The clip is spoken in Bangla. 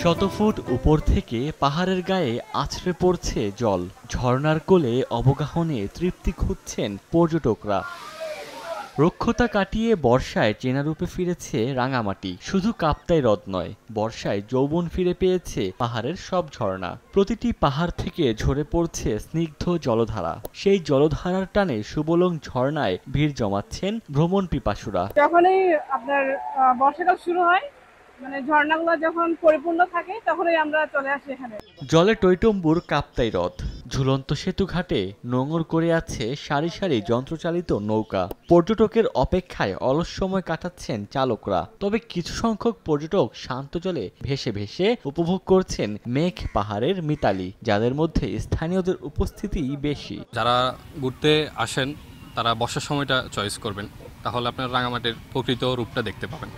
শত ফুট উপর থেকে পাহাড়ের গায়ে আছড়ে পড়ছে জল। ঝর্ণার কোলে অবগাহনে তৃপ্তি খুঁজছেন পর্যটকরা। রুক্ষতা কাটিয়ে বর্ষায় চেনা রূপে ফিরেছে রাঙামাটি। শুধু কাপ্তাই হ্রদ নয়, বর্ষায় যৌবন ফিরে পেয়েছে পাহাড়ের সব ঝর্ণা। প্রতিটি পাহাড় থেকে ঝরে পড়ছে স্নিগ্ধ জলধারা। সেই জলধারার টানে সুবলং ঝর্ণায় ভিড় জমাচ্ছেন ভ্রমণ পিপাসুরা। যখনই আপনার বর্ষাকাল শুরু হয়, মানে ঝর্ণাগুলো যখন পরিপূর্ণ থাকে, তখনই আমরা চলে আসি এখানে। জলে টইটম্বুর কাপ্তাই হ্রদ। ঝুলন্ত সেতু ঘাটে নোঙর করে আছে সারি সারি যন্ত্রচালিত নৌকা। পর্যটকের অপেক্ষায় অলস সময় কাটাচ্ছেন চালকরা। তবে কিছু সংখ্যক পর্যটক শান্ত জলে ভেসে ভেসে উপভোগ করছেন মেঘ পাহাড়ের মিতালি, যাদের মধ্যে স্থানীয়দের উপস্থিতি বেশি। যারা ঘুরতে আসেন তারা বর্ষার সময়টা চয়েস করবেন, তাহলে আপনার রাঙামাটির প্রকৃত রূপটা দেখতে পাবেন।